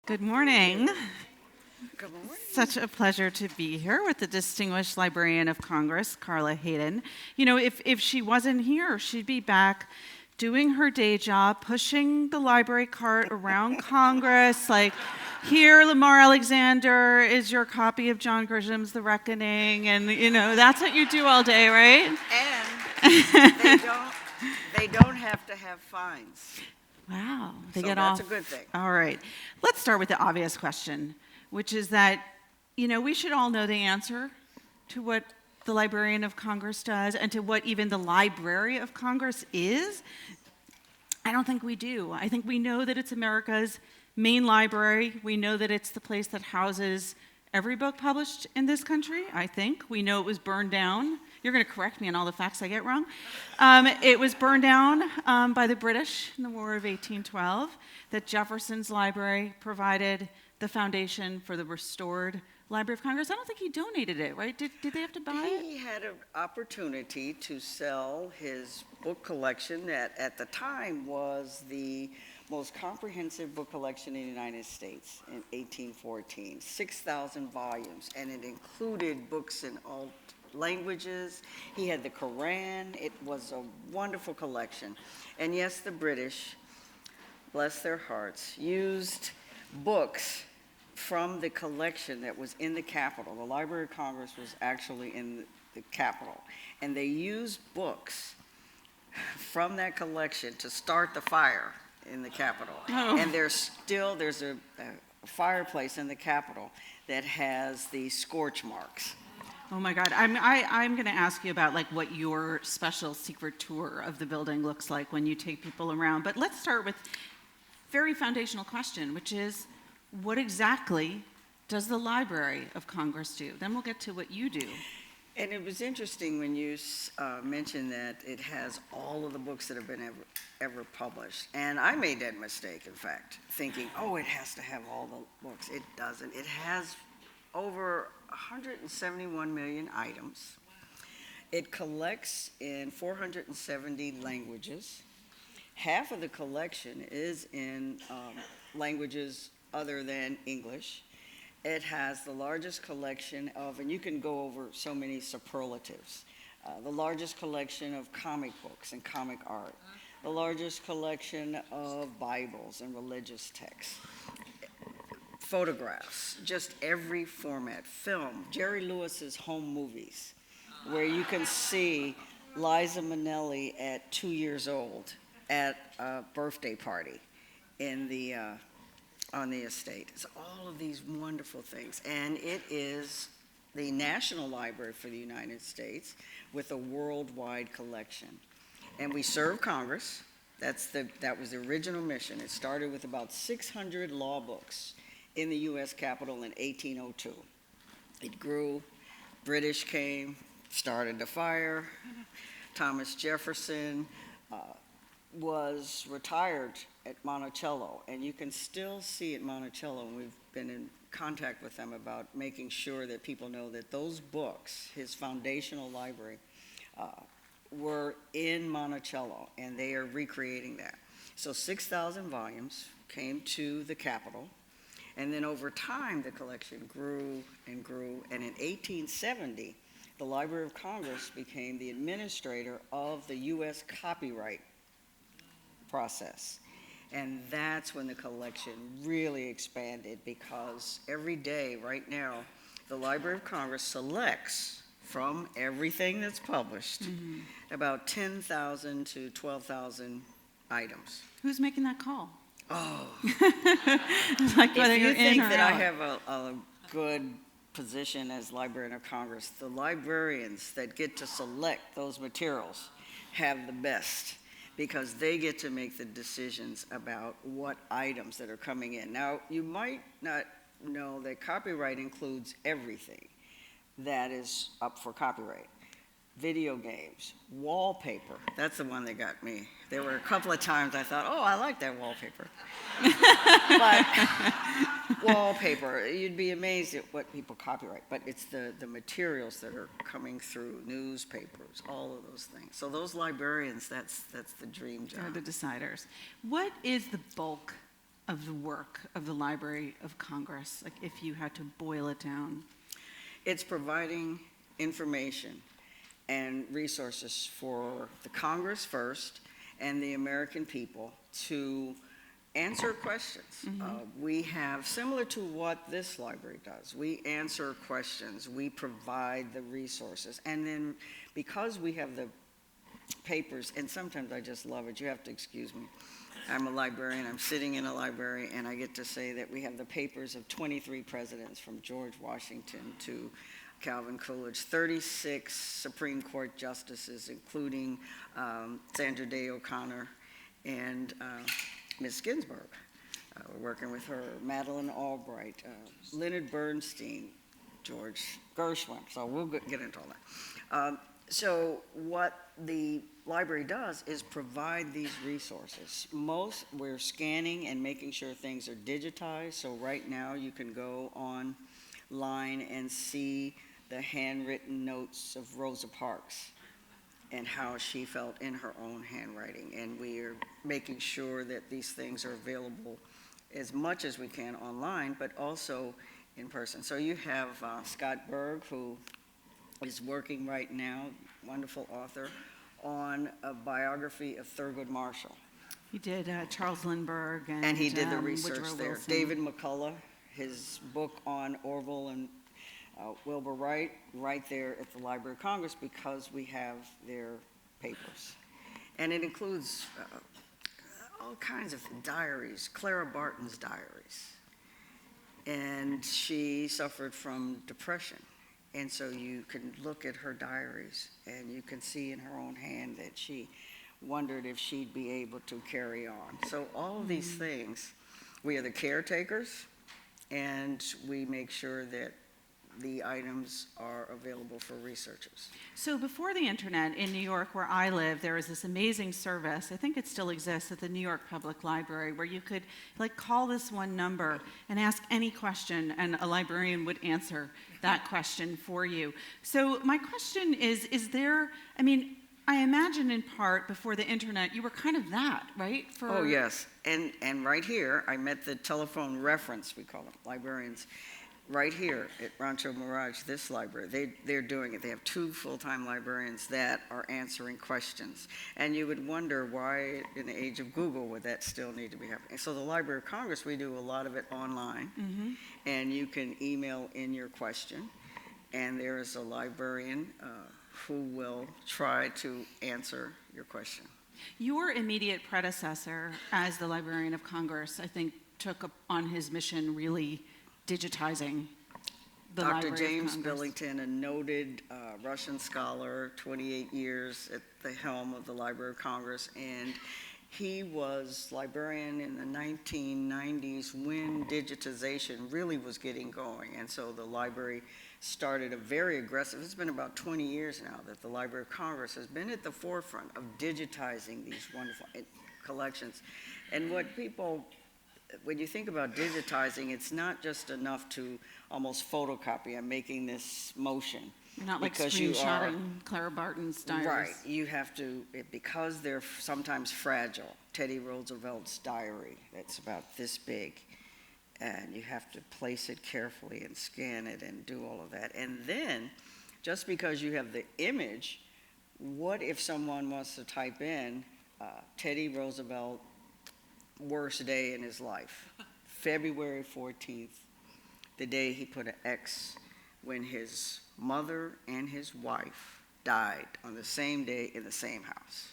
Good morning. Good morning. Such a pleasure to be here with the distinguished Librarian of Congress, Carla Hayden. You know, if she wasn't here, she'd be back doing her day job, pushing the library cart around Congress, like, here, Lamar Alexander is your copy of John Grisham's The Reckoning, and, you know, that's what you do all day, right? And they don't have to have fines. Wow. They So get that's off. a good thing. All right. Let's start with the obvious question, which is that, you know, we should all know the answer to what the Librarian of Congress does and to what even the Library of Congress is. I don't think we do. I think we know that it's America's main library. We know that it's the place that houses every book published in this country, I think. We know it was burned down. You're going to correct me on all the facts I get wrong. It was burned down by the British in the War of 1812, that Jefferson's library provided the foundation for the restored Library of Congress. I don't think he donated it, right? Did they have to buy it? He had an opportunity to sell his book collection that at the time was the most comprehensive book collection in the United States in 1814, 6,000 volumes, and it included books in all languages. He had the Quran. It was a wonderful collection. And yes, the British, bless their hearts, used books from the collection that was in the Capitol. The Library of Congress was actually in the Capitol. And they used books from that collection to start the fire in the Capitol. Oh. And there's a fireplace in the Capitol that has the scorch marks. Oh my God, I'm going to ask you about like what your special secret tour of the building looks like when you take people around. But let's start with a very foundational question, which is, what exactly does the Library of Congress do? Then we'll get to what you do. And it was interesting when you mentioned that it has all of the books that have been ever published. And I made that mistake, in fact, thinking, oh, it has to have all the books. It doesn't. It has over 171 million items. It collects in 470 languages. Half of the collection is in languages other than English. It has the largest collection of, and you can go over so many superlatives, the largest collection of comic books and comic art, the largest collection of Bibles and religious texts, photographs, just every format, film, Jerry Lewis's home movies, where you can see Liza Minnelli at 2 years old at a birthday party in the on the estate. It's all of these wonderful things. And it is the National Library for the United States with a worldwide collection. And we serve Congress. That was the original mission. It started with about 600 law books in the U.S. Capitol in 1802. It grew. British came, started the fire. Thomas Jefferson was retired at Monticello, and you can still see at Monticello, and we've been in contact with them about making sure that people know that those books, his foundational library, were in Monticello, and they are recreating that. So 6,000 volumes came to the Capitol, and then over time the collection grew and grew, and in 1870 the Library of Congress became the administrator of the U.S. copyright process. And that's when the collection really expanded, because every day right now the Library of Congress selects from everything that's published about 10,000 to 12,000 items. Who's making that call? Oh, Like whether if you you're in think or that out. I have a good position as Librarian of Congress, the librarians that get to select those materials have the best, because they get to make the decisions about what items that are coming in. Now, you might not know that copyright includes everything that is up for copyright. Video games, wallpaper, that's the one that got me. There were a couple of times I thought, oh, I like that wallpaper. But wallpaper, you'd be amazed at what people copyright, but it's the materials that are coming through, newspapers, all of those things. So those librarians, that's the dream They're job. the deciders. What is the bulk of the work of the Library of Congress, like if you had to boil it down? It's providing information and resources for the Congress first and the American people to answer questions. We have, similar to what this library does, we answer questions, we provide the resources, and then because we have the papers, and sometimes I just love it, you have to excuse me. I'm a librarian, I'm sitting in a library, and I get to say that we have the papers of 23 presidents from George Washington to Calvin Coolidge, 36 Supreme Court justices, including Sandra Day O'Connor and Ms. Ginsburg. We're working with her, Madeleine Albright, Leonard Bernstein, George Gershwin, so we'll get into all that. So what the library does is provide these resources. We're scanning and making sure things are digitized, so right now you can go online and see the handwritten notes of Rosa Parks and how she felt in her own handwriting. And we are making sure that these things are available as much as we can online, but also in person. So you have Scott Berg, who is working right now, wonderful author, on a biography of Thurgood Marshall. He did Charles Lindbergh And he did the Woodrow research there. Wilson. David McCullough, his book on Orville and Wilbur Wright, right there at the Library of Congress because we have their papers. And it includes all kinds of diaries, Clara Barton's diaries. And she suffered from depression. And so you can look at her diaries and you can see in her own hand that she wondered if she'd be able to carry on. So all of these things, we are the caretakers and we make sure that the items are available for researchers. So before the internet in New York, where I live, there was this amazing service, I think it still exists at the New York Public Library, where you could call this one number and ask any question and a librarian would answer that question for you. So my question is there, I imagine in part before the internet, you were kind of that, right? Oh yes, and right here, I met the telephone reference, we call them, librarians, right here at Rancho Mirage, this library. They're doing it. They have 2 full-time librarians that are answering questions. And you would wonder why, in the age of Google, would that still need to be happening? So the Library of Congress, we do a lot of it online. And you can email in your question. And there is a librarian who will try to answer your question. Your immediate predecessor as the Librarian of Congress, I think, took up on his mission really digitizing the Library of Congress. Dr. James Billington, a noted Russian scholar, 28 years at the helm of the Library of Congress, and he was librarian in the 1990s when digitization really was getting going, and so the library started a very aggressive, it's been about 20 years now that the Library of Congress has been at the forefront of digitizing these wonderful collections. And when you think about digitizing, it's not just enough to almost photocopy. I'm making this motion. You're not screenshotting Clara Barton's diaries. Right. You have to, because they're sometimes fragile. Teddy Roosevelt's diary, that's about this big. And you have to place it carefully and scan it and do all of that. And then, just because you have the image, what if someone wants to type in Teddy Roosevelt worst day in his life, February 14th, the day he put an X when his mother and his wife died on the same day in the same house.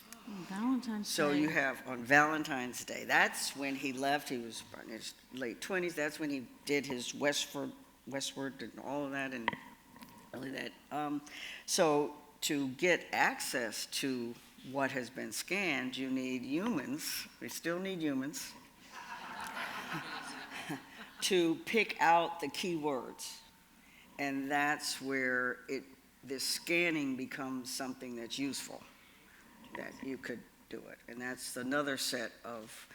Valentine's Day. So you have on Valentine's Day, that's when he left, he was in his late 20s, that's when he did his westward and all of that, and really that. So to get access to what has been scanned, you need humans, we still need humans, to pick out the keywords. And that's where this scanning becomes something that's useful, that you could do it. And that's another set of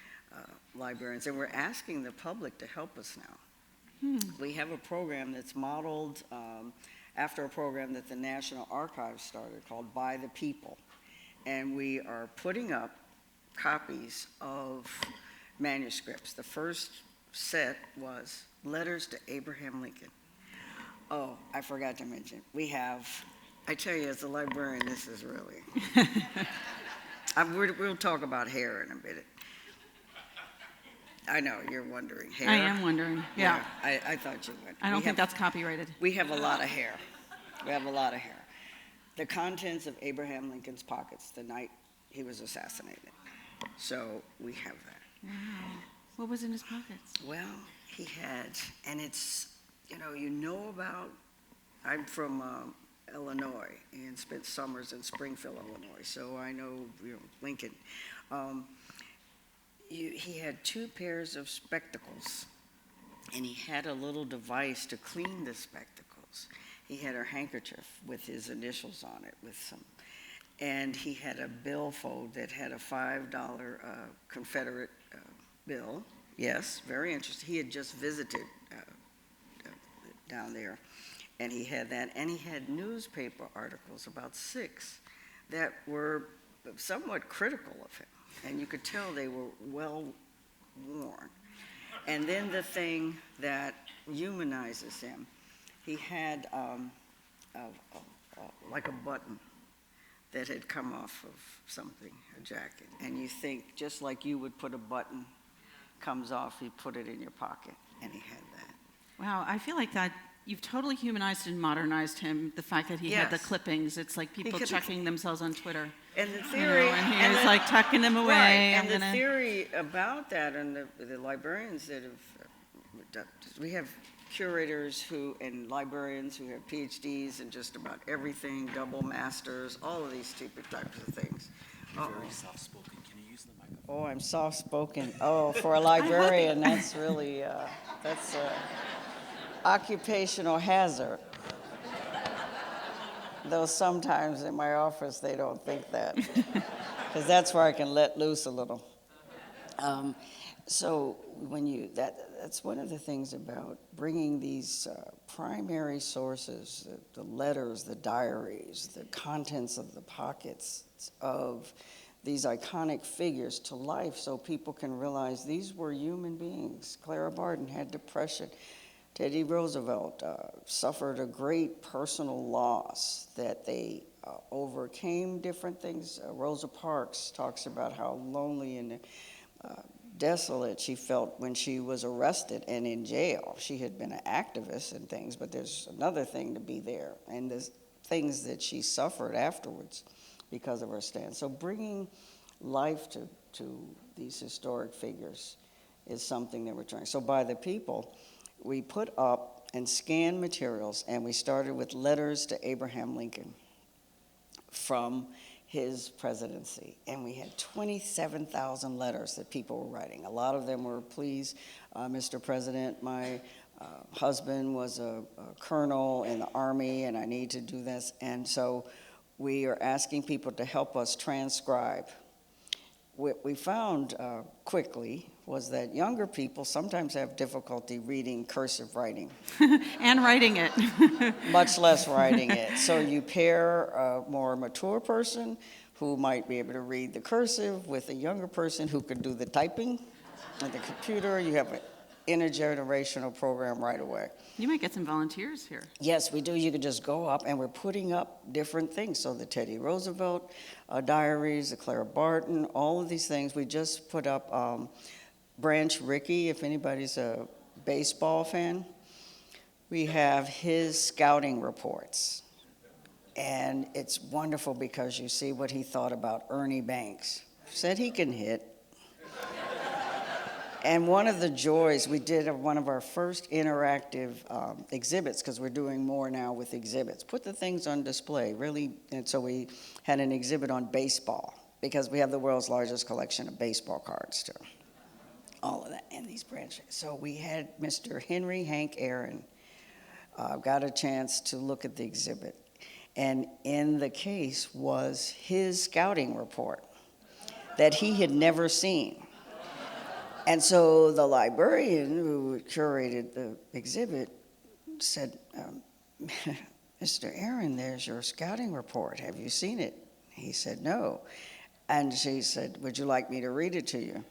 librarians. And we're asking the public to help us now. We have a program that's modeled after a program that the National Archives started called By the People. And we are putting up copies of manuscripts. The first set was Letters to Abraham Lincoln. Oh, I forgot to mention, I tell you, as a librarian, this is really, we'll talk about hair in a minute. I know, you're wondering, hair? I am wondering, yeah. I thought you would. I don't think that's copyrighted. We have a lot of hair. We have a lot of hair. The contents of Abraham Lincoln's pockets the night he was assassinated. So we have that. Wow. What was in his pockets? Well, he had, and it's, you know about, I'm from Illinois and spent summers in Springfield, Illinois, so I know, Lincoln. He had 2 pairs of spectacles, and he had a little device to clean the spectacles. He had a handkerchief with his initials on it, and he had a billfold that had a $5 Confederate bill. Yes, very interesting. He had just visited down there, and he had that, and he had newspaper articles, about 6, that were somewhat critical of him, and you could tell they were well worn. And then the thing that humanizes him, he had like a button that had come off of something, a jacket, and you think, just like you would put a button, comes off, he put it in your pocket, and he had that. Wow, I feel like that you've totally humanized and modernized him. The fact that he had the Yes. clippings, it's like people checking themselves on Twitter. And the theory, and he was like tucking them away. right, and the theory about that, and the librarians that have, we have curators and librarians who have PhDs in just about everything, double masters, all of these stupid types of things. Very soft-spoken. Can you use the microphone? Oh, I'm soft-spoken. Oh, for a librarian, that's really, that's a occupational hazard. Though sometimes in my office, they don't think that, because that's where I can let loose a little. So that's one of the things about bringing these primary sources, the letters, the diaries, the contents of the pockets of these iconic figures to life, so people can realize these were human beings. Clara Barton had depression. Teddy Roosevelt suffered a great personal loss that they overcame different things. Rosa Parks talks about how lonely and desolate she felt when she was arrested and in jail. She had been an activist and things, but there's another thing to be there, and the things that she suffered afterwards because of her stand. So bringing life to these historic figures is something that we're trying. So by the people, we put up and scanned materials, and we started with Letters to Abraham Lincoln from his presidency, and we had 27,000 letters that people were writing. A lot of them were, please, Mr. President, my husband was a colonel in the Army, and I need to do this. And so we are asking people to help us transcribe. What we found quickly was that younger people sometimes have difficulty reading cursive writing. And writing it. Much less writing it. So you pair a more mature person who might be able to read the cursive with a younger person who could do the typing on the computer. You have an intergenerational program right away. You might get some volunteers here. Yes, we do. You could just go up, and we're putting up different things. So the Teddy Roosevelt diaries, the Clara Barton, all of these things. We just put up Branch Rickey, if anybody's a baseball fan. We have his scouting reports. And it's wonderful because you see what he thought about Ernie Banks. Said he can hit. And one of the joys, we did one of our first interactive exhibits, because we're doing more now with exhibits. Put the things on display, really. And so we had an exhibit on baseball, because we have the world's largest collection of baseball cards, too. All of that, and these branches. So we had Mr. Henry Hank Aaron got a chance to look at the exhibit. And in the case was his scouting report that he had never seen. And so the librarian who curated the exhibit said, Mr. Aaron, there's your scouting report. Have you seen it? He said, no. And she said, would you like me to read it to you?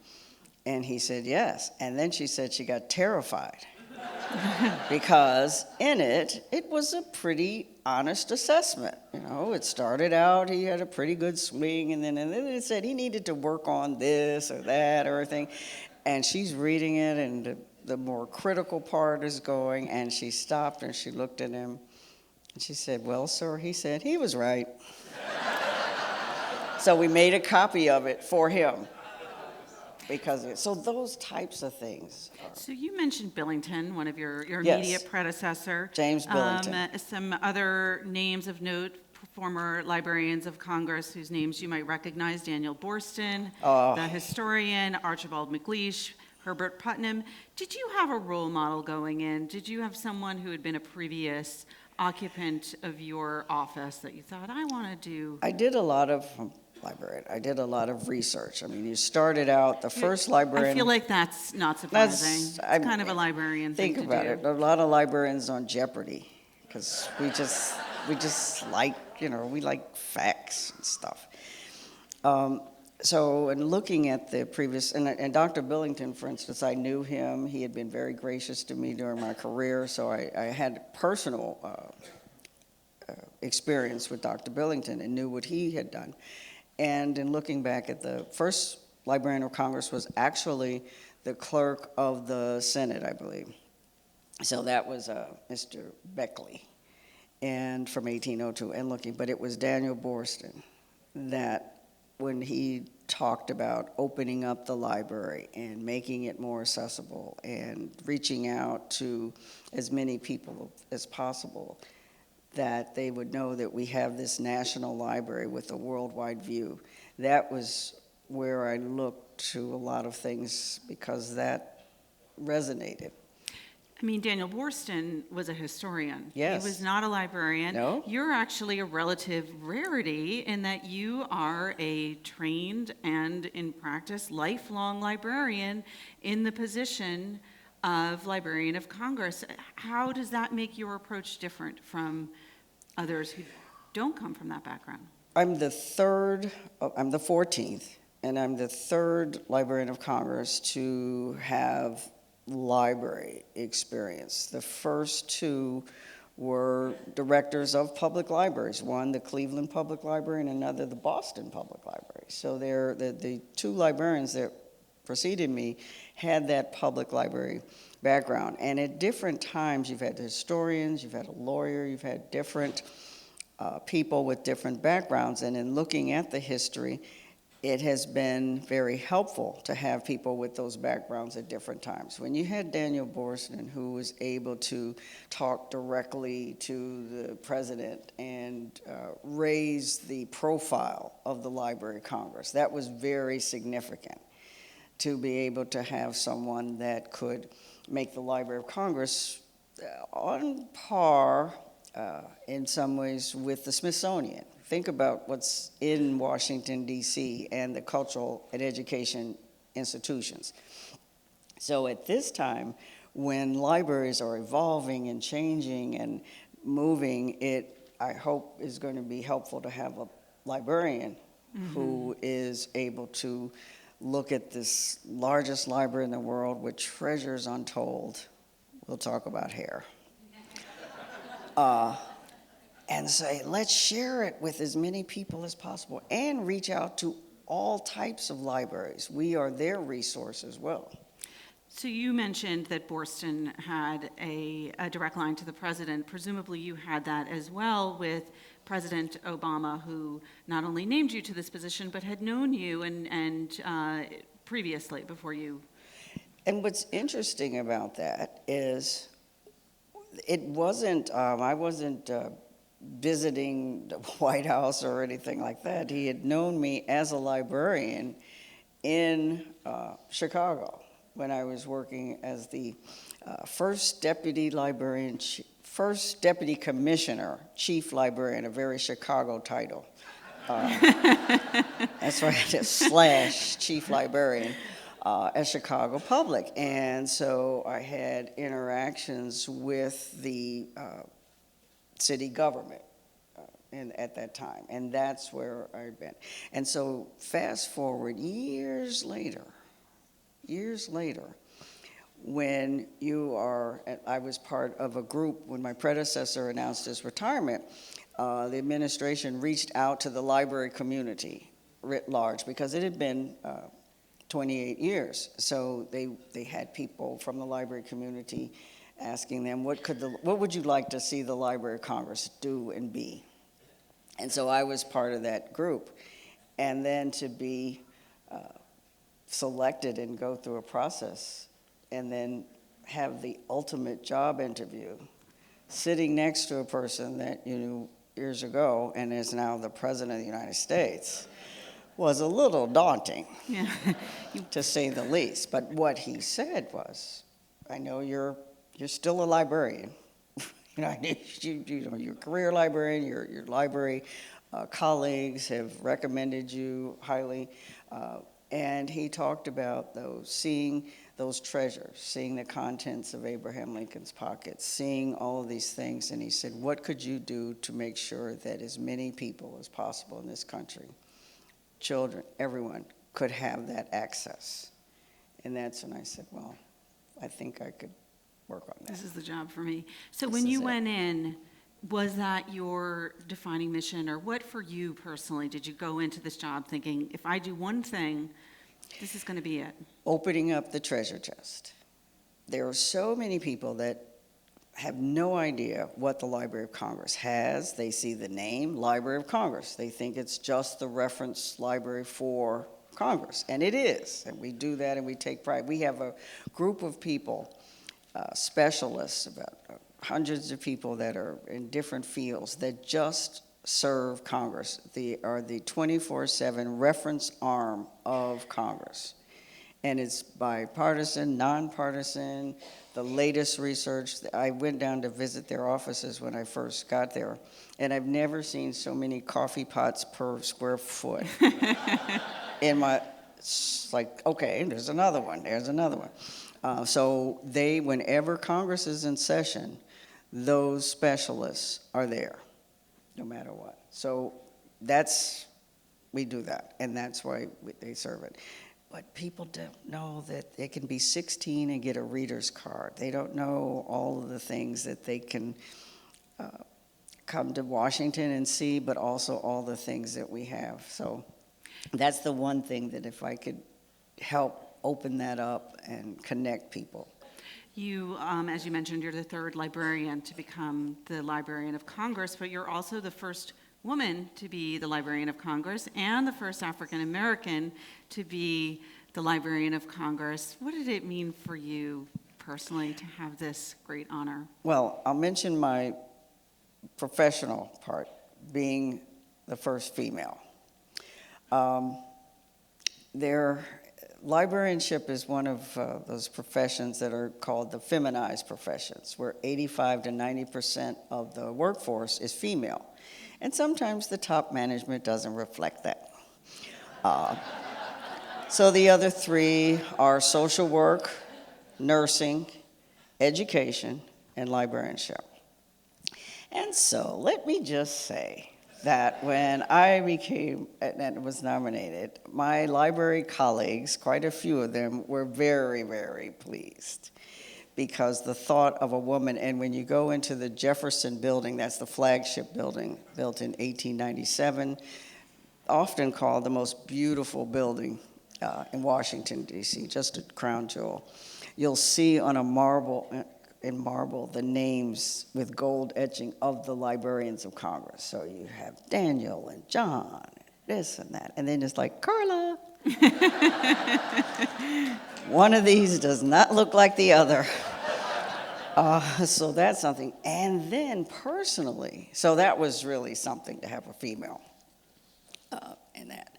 And he said, yes. And then she said she got terrified because in it was a pretty honest assessment. You know, it started out, he had a pretty good swing, and then it said he needed to work on this or that or everything. And she's reading it, and the more critical part is going, and she stopped and she looked at him, and she said, well, sir, he said, he was right. So we made a copy of it for him. So those types of things. So you mentioned Billington, one of your Yes. immediate predecessor. James Billington. Some other names of note, former librarians of Congress whose names you might recognize: Daniel Borston, the historian, Archibald MacLeish, Herbert Putnam. Did you have a role model going in? Did you have someone who had been a previous occupant of your office that you thought, I want to do? I did a lot of research. I mean, you started out, the first librarian. I feel like that's not surprising. It's kind of a librarian thing to do. Think about it. A lot of librarians on Jeopardy, because we just like, we like facts and stuff. So in looking at the previous, and Dr. Billington, for instance, I knew him. He had been very gracious to me during my career, so I had personal experience with Dr. Billington and knew what he had done. And in looking back at the first Librarian of Congress was actually the clerk of the Senate, I believe. So that was Mr. Beckley, and from 1802, and but it was Daniel Borston that when he talked about opening up the library and making it more accessible and reaching out to as many people as possible, that they would know that we have this national library with a worldwide view. That was where I looked to a lot of things because that resonated. I mean, Daniel Borston was a historian. Yes. He was not a librarian. No. You're actually a relative rarity in that you are a trained and, in practice, lifelong librarian in the position of Librarian of Congress. How does that make your approach different from others who don't come from that background? I'm the 14th, and I'm the third Librarian of Congress to have library experience. The first two were directors of public libraries, one the Cleveland Public Library and another the Boston Public Library. So the two librarians that preceded me had that public library background. And at different times, you've had historians, you've had a lawyer, you've had different people with different backgrounds. And in looking at the history, it has been very helpful to have people with those backgrounds at different times. When you had Daniel Borston, who was able to talk directly to the president and raise the profile of the Library of Congress, that was very significant, to be able to have someone that could make the Library of Congress on par in some ways with the Smithsonian. Think about what's in Washington, D.C. and the cultural and education institutions. So at this time, when libraries are evolving and changing and moving, it, I hope, is going to be helpful to have a librarian who is able to look at this largest library in the world with treasures untold. We'll talk about hair. And say, let's share it with as many people as possible and reach out to all types of libraries. We are their resource as well. So you mentioned that Borston had a direct line to the president. Presumably you had that as well with President Obama, who not only named you to this position, but had known you and previously before you. And what's interesting about that is it wasn't, I wasn't visiting the White House or anything like that. He had known me as a librarian in Chicago when I was working as the first deputy librarian, first deputy commissioner, chief librarian, a very Chicago title. That's why I just / chief librarian at Chicago Public. And so I had interactions with the city government at that time, and that's where I'd been. And so fast forward years later, years later, when I was part of a group when my predecessor announced his retirement, the administration reached out to the library community writ large because it had been 28 years. So they had people from the library community asking them, what would you like to see the Library of Congress do and be? And so I was part of that group. And then to be selected and go through a process and then have the ultimate job interview, sitting next to a person that you knew years ago and is now the President of the United States, was a little daunting, Yeah. to say the least. But what he said was, I know you're still a librarian. You're a career librarian, your library colleagues have recommended you highly. And he talked about seeing those treasures, seeing the contents of Abraham Lincoln's pockets, seeing all of these things. And he said, what could you do to make sure that as many people as possible in this country, children, everyone, could have that access? And that's when I said, well, I think I could work on that. This is the job for me. So when you went in, was that your defining mission, or what for you personally did you go into this job thinking, if I do one thing, this is going to be it? Opening up the treasure chest. There are so many people that have no idea what the Library of Congress has. They see the name Library of Congress. They think it's just the reference library for Congress, and it is. And we do that, and we take pride. We have a group of people, specialists, about hundreds of people that are in different fields that just serve Congress. They are the 24/7 reference arm of Congress. And it's bipartisan, nonpartisan, the latest research. I went down to visit their offices when I first got there, and I've never seen so many coffee pots per square foot. It's like, okay, there's another one, there's another one. So whenever Congress is in session, those specialists are there, no matter what. So we do that, and that's why they serve it. But people don't know that they can be 16 and get a reader's card. They don't know all of the things that they can come to Washington and see, but also all the things that we have. So that's the one thing that if I could help open that up and connect people. You, as you mentioned, you're the third librarian to become the Librarian of Congress, but you're also the first woman to be the Librarian of Congress and the first African American to be the Librarian of Congress. What did it mean for you personally to have this great honor? Well, I'll mention my professional part, being the first female. Librarianship is one of those professions that are called the feminized professions, where 85 to 90% of the workforce is female. And sometimes the top management doesn't reflect that. So the other three are social work, nursing, education, and librarianship. And so let me just say that when I became and was nominated, my library colleagues, quite a few of them, were very, very pleased, because the thought of a woman, and when you go into the Jefferson building, that's the flagship building, built in 1897, often called the most beautiful building in Washington, D.C., just a crown jewel. You'll see on in marble the names with gold etching of the Librarians of Congress. So you have Daniel and John, and this and that, and then it's like, Carla. One of these does not look like the other. So that's something. And then personally, so that was really something to have a female in that.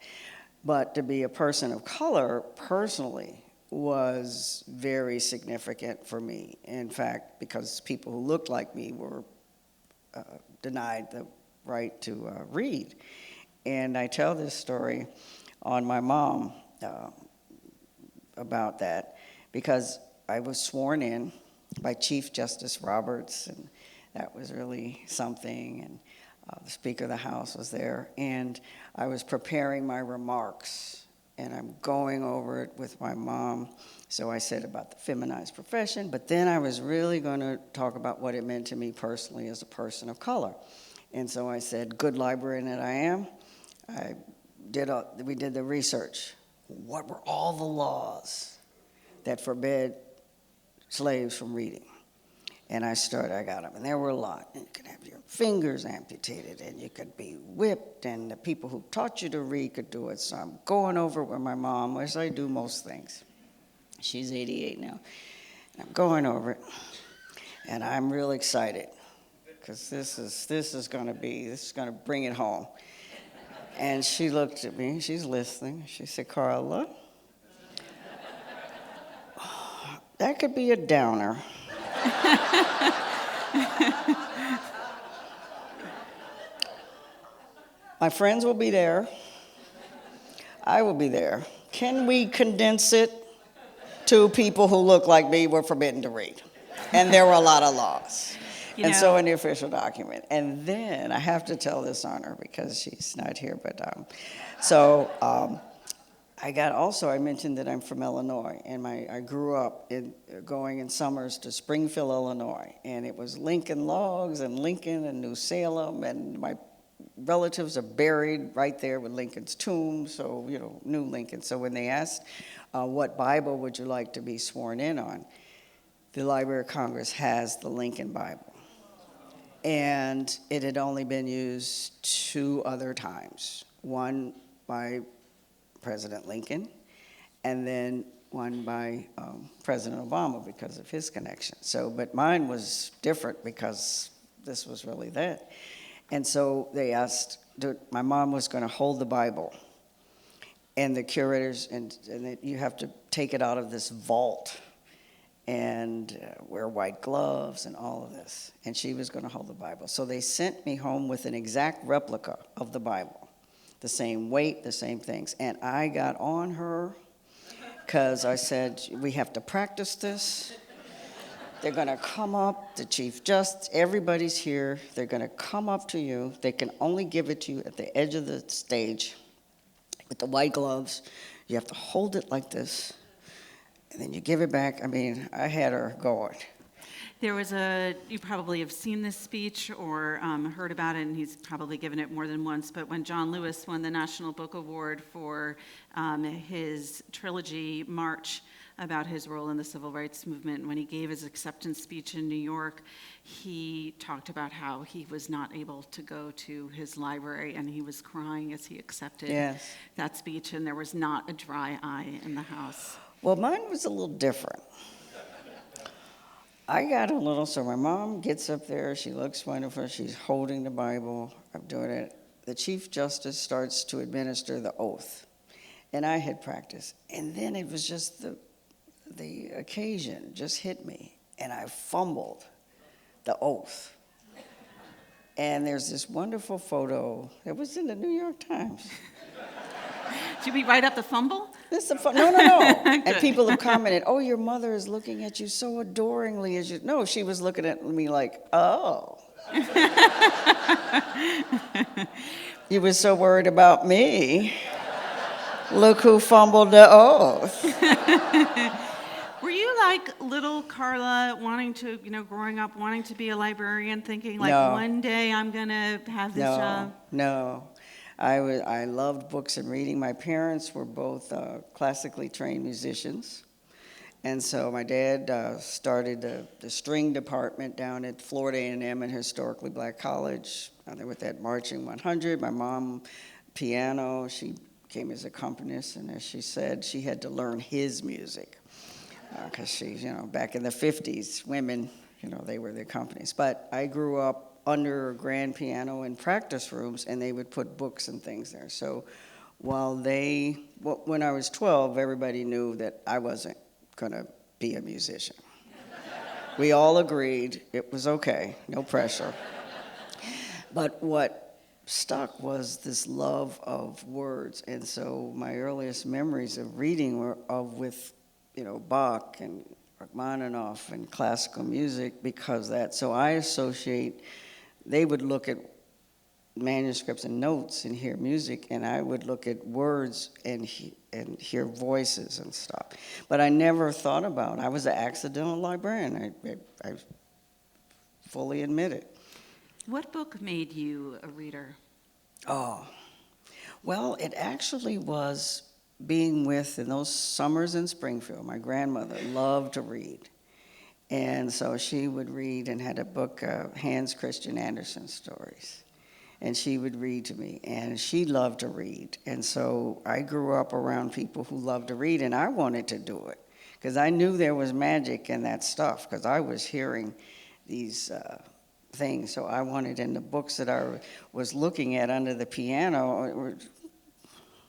But to be a person of color personally was very significant for me. In fact, because people who looked like me were denied the right to read. And I tell this story on my mom about that, because I was sworn in by Chief Justice Roberts, and that was really something, and the Speaker of the House was there, and I was preparing my remarks and I'm going over it with my mom. So I said about the feminized profession, but then I was really going to talk about what it meant to me personally as a person of color. And so I said, good librarian that I am, we did the research. What were all the laws that forbid slaves from reading? And I got them, and there were a lot. And you could have your fingers amputated, and you could be whipped, and the people who taught you to read could do it. So I'm going over it with my mom, as I do most things. She's 88 now. And I'm going over it, and I'm real excited, because this is going to bring it home. And she looked at me, she's listening. She said, Carla, that could be a downer. My friends will be there. I will be there. Can we condense it to people who look like me were forbidden to read? And there were a lot of laws. So in the official document. And then I have to tell this on her because she's not here, but I mentioned that I'm from Illinois, and I grew up going in summers to Springfield, Illinois, and it was Lincoln Logs and Lincoln and New Salem, and my relatives are buried right there with Lincoln's tomb, so, New Lincoln. So when they asked, what Bible would you like to be sworn in on, the Library of Congress has the Lincoln Bible. And it had only been used 2 other times, one by President Lincoln, and then one by President Obama because of his connection. But mine was different because this was really that. And so they asked, my mom was going to hold the Bible, and the curators, and you have to take it out of this vault and wear white gloves and all of this. And she was going to hold the Bible. So they sent me home with an exact replica of the Bible. The same weight, the same things. And I got on her because I said, we have to practice this. They're going to come up, the Chief Justice, everybody's here. They're going to come up to you. They can only give it to you at the edge of the stage with the white gloves. You have to hold it like this, and then you give it back. I had her going. There was you probably have seen this speech or heard about it, and he's probably given it more than once, but when John Lewis won the National Book Award for his trilogy, March, about his role in the civil rights movement, when he gave his acceptance speech in New York, he talked about how he was not able to go to his library, and he was crying as he accepted that speech, and there was not a dry eye in the house. Well, mine was a little different. I got a little, so my mom gets up there, she looks wonderful, she's holding the Bible, I'm doing it. The Chief Justice starts to administer the oath, and I had practiced. And then it was just the occasion just hit me, and I fumbled the oath. And there's this wonderful photo, it was in the New York Times. Did we write up the fumble? No. And people have commented, oh, your mother is looking at you so adoringly. No, she was looking at me like, oh. You were so worried about me. Look who fumbled the oath. Were you like little Carla wanting to, growing up, wanting to be a librarian, thinking like one day I'm going to have this job? No. I loved books and reading. My parents were both classically trained musicians. And so my dad started the string department down at Florida A&M and Historically Black College. There with that Marching 100. My mom, piano. She came as accompanist, and as she said, she had to learn his music. Because she, back in the 50s, women, they were the accompanist. But I grew up under a grand piano in practice rooms, and they would put books and things there. So when I was 12, everybody knew that I wasn't going to be a musician. We all agreed it was okay, no pressure. But what stuck was this love of words, and so my earliest memories of reading were with Bach and Rachmaninoff and classical music because that. So I associate. They would look at manuscripts and notes and hear music, and I would look at words and hear voices and stuff. But I never thought about it. I was an accidental librarian. I fully admit it. What book made you a reader? Oh, well, it actually was being with, in those summers in Springfield, my grandmother loved to read. And so she would read and had a book, Hans Christian Andersen stories. And she would read to me, and she loved to read. And so I grew up around people who loved to read, and I wanted to do it because I knew there was magic in that stuff because I was hearing these things. So I wanted, in the books that I was looking at under the piano, were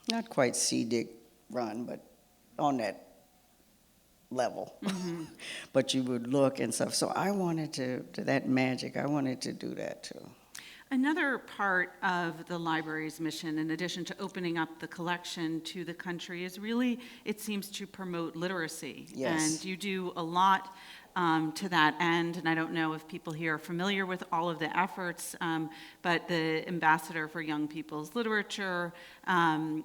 not quite CD run, but on that level. Mm-hmm. But you would look and stuff. So I wanted to that magic. I wanted to do that too. Another part of the library's mission, in addition to opening up the collection to the country, is really, it seems, to promote literacy. Yes. And you do a lot to that end, and I don't know if people here are familiar with all of the efforts, but the Ambassador for Young People's Literature,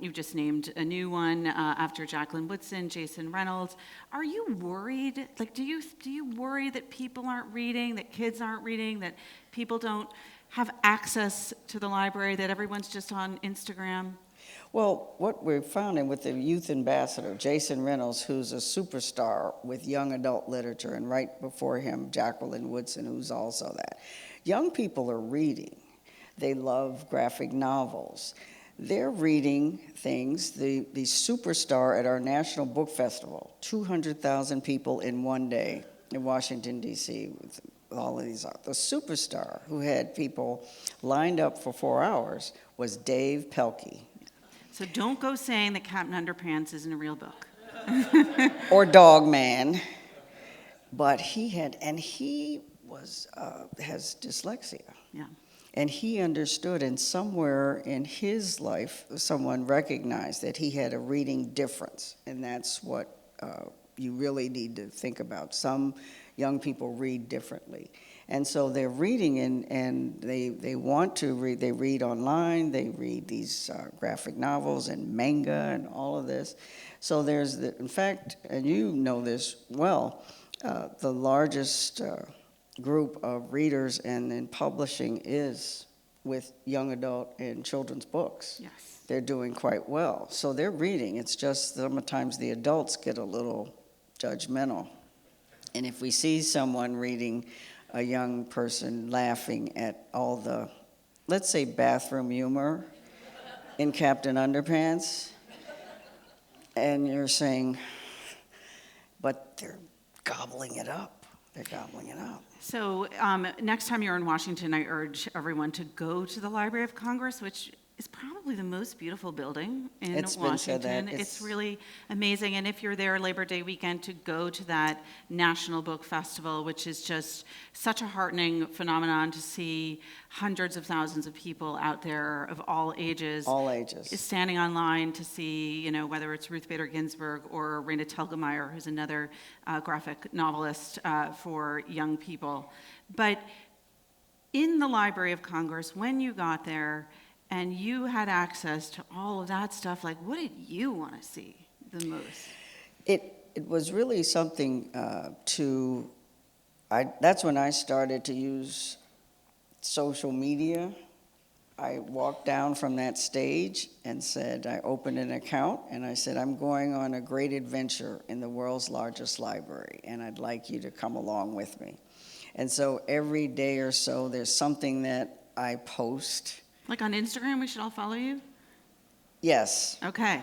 you've just named a new one after Jacqueline Woodson, Jason Reynolds. Are you worried? Like, do you worry that people aren't reading, that kids aren't reading, that people don't have access to the library, that everyone's just on Instagram? Well, what we're finding with the youth ambassador, Jason Reynolds, who's a superstar with young adult literature, and right before him, Jacqueline Woodson, who's also that. Young people are reading. They love graphic novels. They're reading things. The superstar at our National Book Festival, 200,000 people in one day in Washington, D.C., with all of these. The superstar who had people lined up for 4 hours was Dave Pelkey. So don't go saying that Captain Underpants isn't a real book. Or Dog Man. But he was has dyslexia. Yeah. And he understood, and somewhere in his life, someone recognized that he had a reading difference. And that's what you really need to think about. Some young people read differently. And so they're reading, and they want to read. They read online. They read these graphic novels and manga and all of this. So there's, in fact, and you know this well, the largest group of readers and in publishing is with young adult and children's books. Yes. They're doing quite well. So they're reading. It's just sometimes the adults get a little judgmental. And if we see someone reading, a young person laughing at all the, let's say, bathroom humor in Captain Underpants, and you're saying, but they're gobbling it up. They're gobbling it up. So next time you're in Washington, I urge everyone to go to the Library of Congress, which is probably the most beautiful building in It's been said Washington. that. It's really amazing. And if you're there Labor Day weekend, to go to that National Book Festival, which is just such a heartening phenomenon to see hundreds of thousands of people out there of all ages. All ages. Standing online to see, whether it's Ruth Bader Ginsburg or Raina Telgemeier, who's another graphic novelist for young people. But in the Library of Congress, when you got there, and you had access to all of that stuff, like, what did you want to see the most? It was really something that's when I started to use social media. I walked down from that stage and said, I opened an account, and I said, I'm going on a great adventure in the world's largest library, and I'd like you to come along with me. And so every day or so, there's something that I post. Like on Instagram, we should all follow you? Yes. Okay.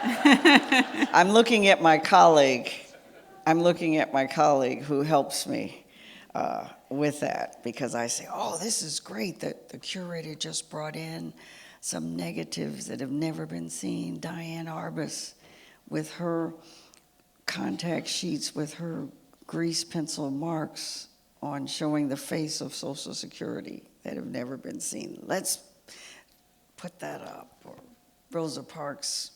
I'm looking at my colleague who helps me with that, because I say, oh, this is great that the curator just brought in some negatives that have never been seen. Diane Arbus with her contact sheets with her grease pencil marks on showing the face of Social Security that have never been seen. Let's put that up. Or Rosa Parks'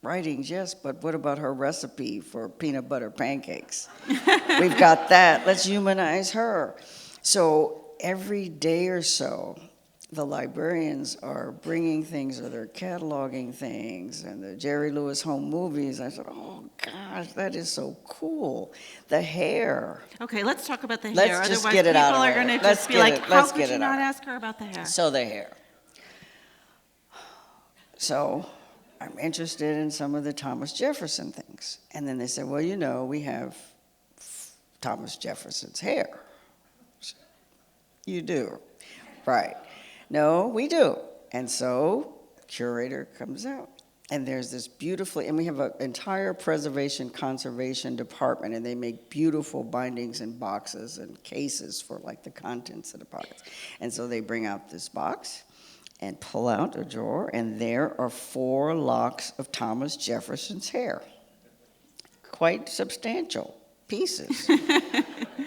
writings, yes, but what about her recipe for peanut butter pancakes? We've got that. Let's humanize her. So every day or so, the librarians are bringing things, or they're cataloging things, and the Jerry Lewis home movies. I said, oh gosh, that is so cool. The hair. Okay, let's talk about the Let's hair. just Otherwise, get it people out of are there. going to Let's just be get like, it- how let's could get you it not out. ask her about the hair? So the hair. So I'm interested in some of the Thomas Jefferson things. And then they said, well, you know, we have Thomas Jefferson's hair. You do. Right. No, we do. And so curator comes out. And there's this beautifully, and we have an entire preservation conservation department, and they make beautiful bindings and boxes and cases for like the contents of the pockets. And so they bring out this box and pull out a drawer, and there are 4 locks of Thomas Jefferson's hair. Quite substantial pieces.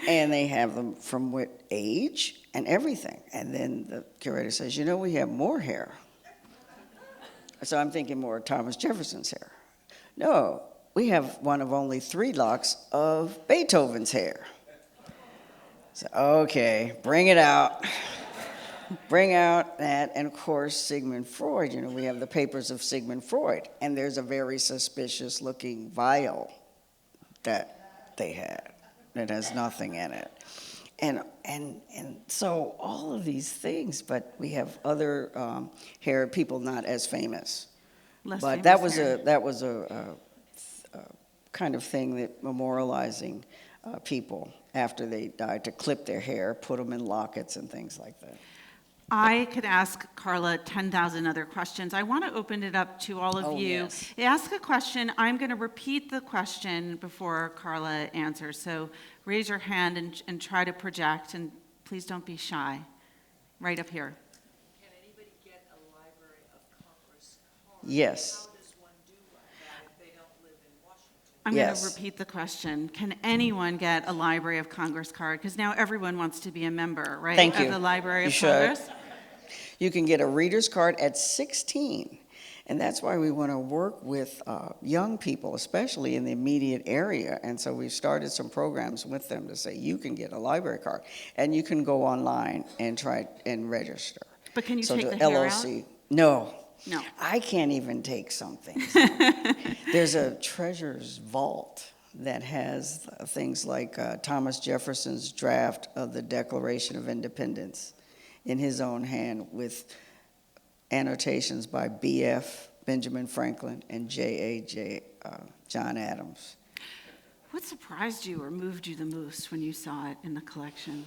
And they have them from what age and everything. And then the curator says, you know, we have more hair. So I'm thinking more of Thomas Jefferson's hair. No, we have one of only 3 locks of Beethoven's hair. So, okay, bring it out. Bring out that, and of course, Sigmund Freud. You know, we have the papers of Sigmund Freud, and there's a very suspicious looking vial that they had that has nothing in it. And so all of these things, but we have other hair people not as famous. Less But famous that hair. was a kind of thing that memorializing people after they died, to clip their hair, put them in lockets and things like that. I could ask Carla 10,000 other questions. I want to open it up to all of Oh, you. yes. Ask a question. I'm going to repeat the question before Carla answers. So raise your hand and try to project, and please don't be shy. Right up here. Can anybody get a Library of Congress card? Yes. How does one do that if they don't live in Washington? I'm going Yes. to repeat the question. Can anyone get a Library of Congress card? Because now everyone wants to be a member, right? Thank you. Of the Library You of should. Congress? You can get a reader's card at 16. And that's why we want to work with young people, especially in the immediate area. And so we've started some programs with them to say, you can get a library card. And you can go online and try and register. But can you So take the the hair out? LLC, no. No. I can't even take some things. There's a treasurer's vault that has things like Thomas Jefferson's draft of the Declaration of Independence in his own hand, with annotations by B.F. Benjamin Franklin and J.A. John Adams. What surprised you or moved you the most when you saw it in the collection?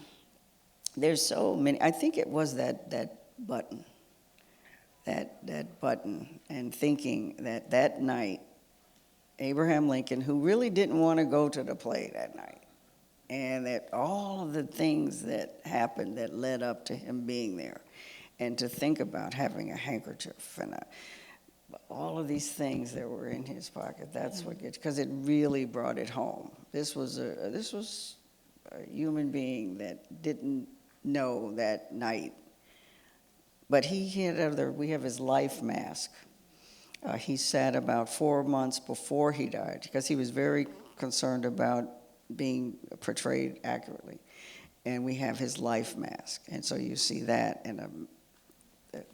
There's so many. I think it was that button. That button, and thinking that night, Abraham Lincoln, who really didn't want to go to the play that night, and that all of the things that happened that led up to him being there, and to think about having a handkerchief and all of these things that were in his pocket. That's what gets, because it really brought it home. This was a human being that didn't know that night. But we have his life mask. He sat about 4 months before he died, because he was very concerned about being portrayed accurately. And we have his life mask. And so you see that, and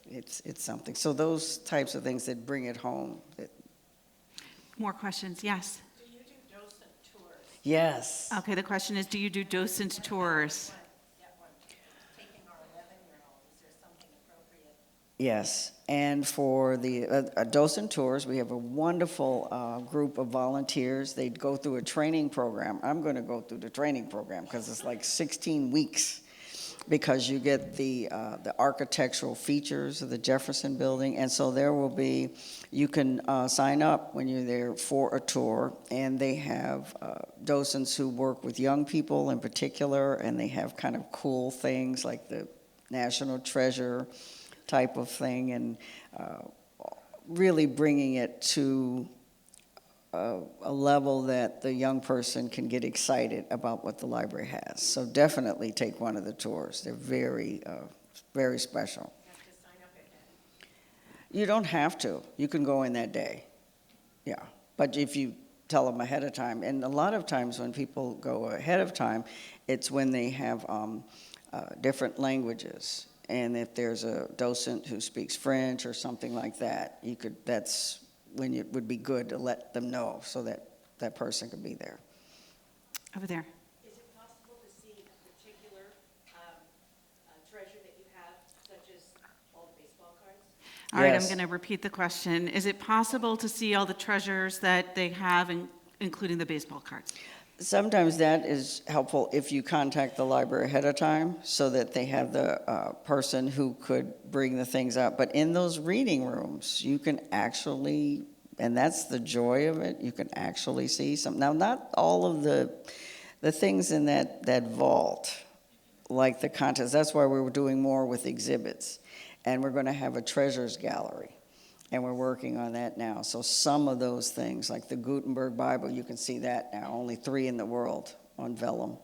it's something. So those types of things that bring it home. More questions? Yes. Do you do docent tours? Yes. Okay, the question is, do you do docent tours? Get one. Taking our 11-year-old, is there something appropriate? Yes, and for the Docent Tours, we have a wonderful group of volunteers. They go through a training program. I'm going to go through the training program because it's like 16 weeks, because you get the architectural features of the Jefferson Building, and so there will be, you can sign up when you're there for a tour, and they have docents who work with young people in particular, and they have kind of cool things like the National Treasure type of thing, and really bringing it to a level that the young person can get excited about what the library has. So definitely take one of the tours. They're very, very special. You have to sign up again. You don't have to. You can go in that day. Yeah. But if you tell them ahead of time, and a lot of times when people go ahead of time, it's when they have different languages. And if there's a docent who speaks French or something like that, that's when it would be good to let them know so that that person could be there. Over there. Is it possible to see a particular treasure that you have, such as all the baseball cards? All right, I'm Yes. going to repeat the question. Is it possible to see all the treasures that they have, including the baseball cards? Sometimes that is helpful if you contact the library ahead of time so that they have the person who could bring the things up. But in those reading rooms, you can actually, and that's the joy of it, you can actually see some. Now, not all of the things in that vault, like the contents, that's why we were doing more with exhibits. And we're going to have a treasures gallery. And we're working on that now. So some of those things, like the Gutenberg Bible, you can see that now, only 3 in the world on vellum.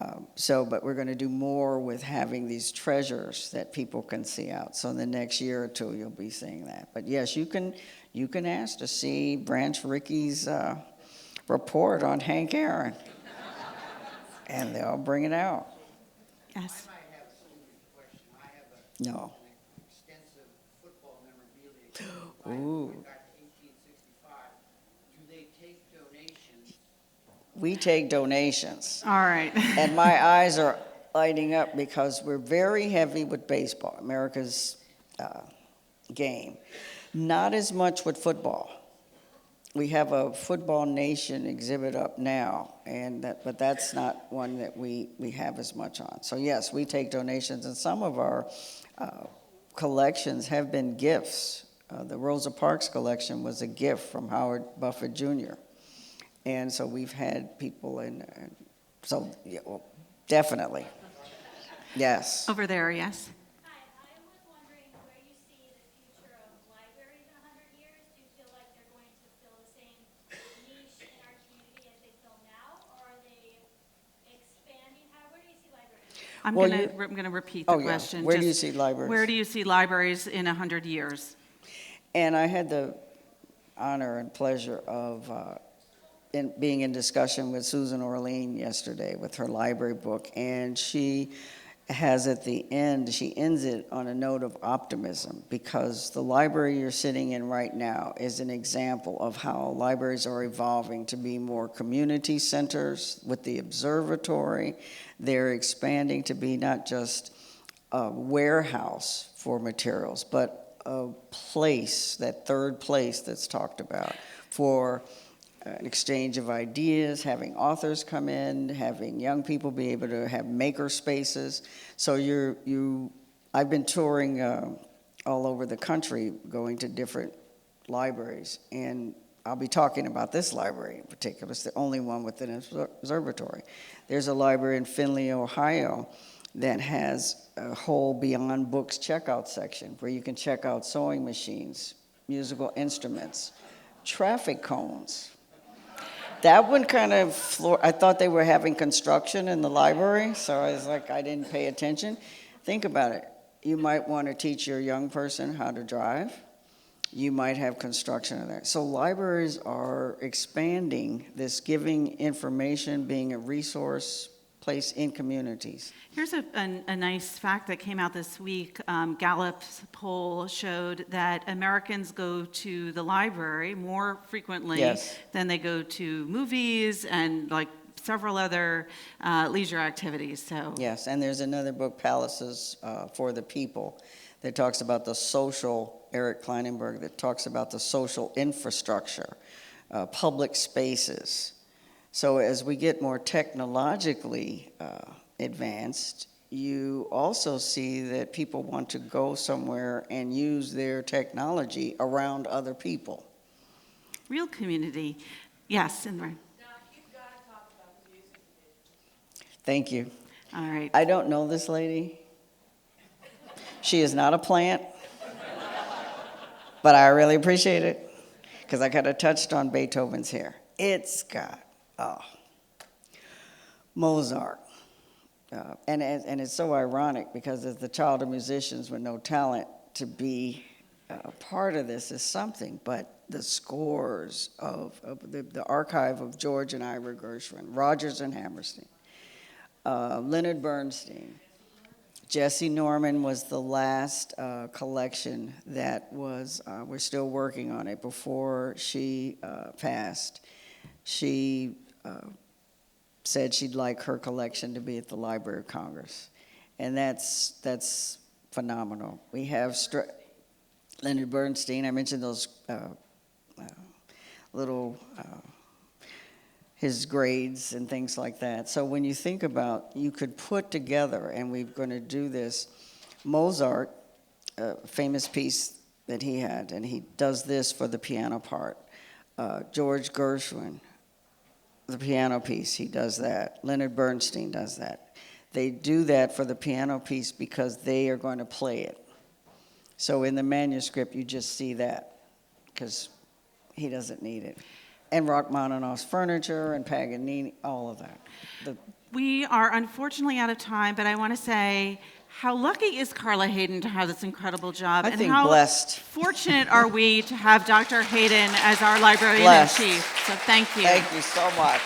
But we're going to do more with having these treasures that people can see out. So in the next year or two, you'll be seeing that. But yes, you can ask to see Branch Ricky's report on Hank Aaron, and they'll bring it out. Yes. I might have a silly question. I have No. an extensive football memorabilia. Ooh. Going back to 1865. Do they take donations? We take donations. All right. And my eyes are lighting up because we're very heavy with baseball, America's game. Not as much with football. We have a Football Nation exhibit up now, but that's not one that we have as much on. So yes, we take donations, and some of our collections have been gifts. The Rosa Parks collection was a gift from Howard Buffett Jr. And so we've had people so yeah, well, definitely. Yes. Over there, yes. Hi, I was wondering where you see the future of libraries in 100 years. Do you feel like they're going to fill the same niche in our community as they fill now, or are they expanding? Where do you see libraries? I'm Well, going to repeat the Oh, yeah. question. Where do you Just see libraries? Where do you see libraries in 100 years? And I had the honor and pleasure of being in discussion with Susan Orlean yesterday with her library book, and she has at the end, she ends it on a note of optimism, because the library you're sitting in right now is an example of how libraries are evolving to be more community centers with the observatory. They're expanding to be not just a warehouse for materials, but a place, that third place that's talked about, for an exchange of ideas, having authors come in, having young people be able to have maker spaces. So I've been touring all over the country, going to different libraries, and I'll be talking about this library in particular. It's the only one with an observatory. There's a library in Findlay, Ohio, that has a whole Beyond Books checkout section where you can check out sewing machines, musical instruments, traffic cones. That one kind of I thought they were having construction in the library, so I was like, I didn't pay attention. Think about it. You might want to teach your young person how to drive. You might have construction in there. So libraries are expanding this, giving information, being a resource place in communities. Here's a nice fact that came out this week. Gallup's poll showed that Americans go to the library more frequently Yes. than they go to movies and like several other leisure activities. So Yes, and there's another book, Palaces for the People, that talks about the social, Eric Kleinenberg, that talks about the social infrastructure, public spaces. So as we get more technologically advanced, you also see that people want to go somewhere and use their technology around other people. real community. Yes, and right. Thank you. All right. I don't know this lady. She is not a plant, but I really appreciate it because I kind of touched on Beethoven's hair. It's got, Mozart. And it's so ironic because as the child of musicians with no talent, to be part of this is something, but the scores of the archive of George and Ira Gershwin, Rodgers and Hammerstein, Leonard Bernstein, Jesse Norman was the last collection that was, we're still working on it, before she passed. She said she'd like her collection to be at the Library of Congress. And that's phenomenal. We have Leonard Bernstein. I mentioned those little, his grades and things like that. So when you think about, you could put together, and we're going to do this, Mozart, a famous piece that he had, and he does this for the piano part. George Gershwin, the piano piece, he does that. Leonard Bernstein does that. They do that for the piano piece because they are going to play it. So in the manuscript, you just see that because he doesn't need it. And Rachmaninoff's furniture and Paganini, all of that. We are unfortunately out of time, but I want to say, how lucky is Carla Hayden to have this incredible job? I and think how blessed. fortunate are we to have Dr. Hayden as our librarian in Blessed. chief? So thank you. Thank you so much.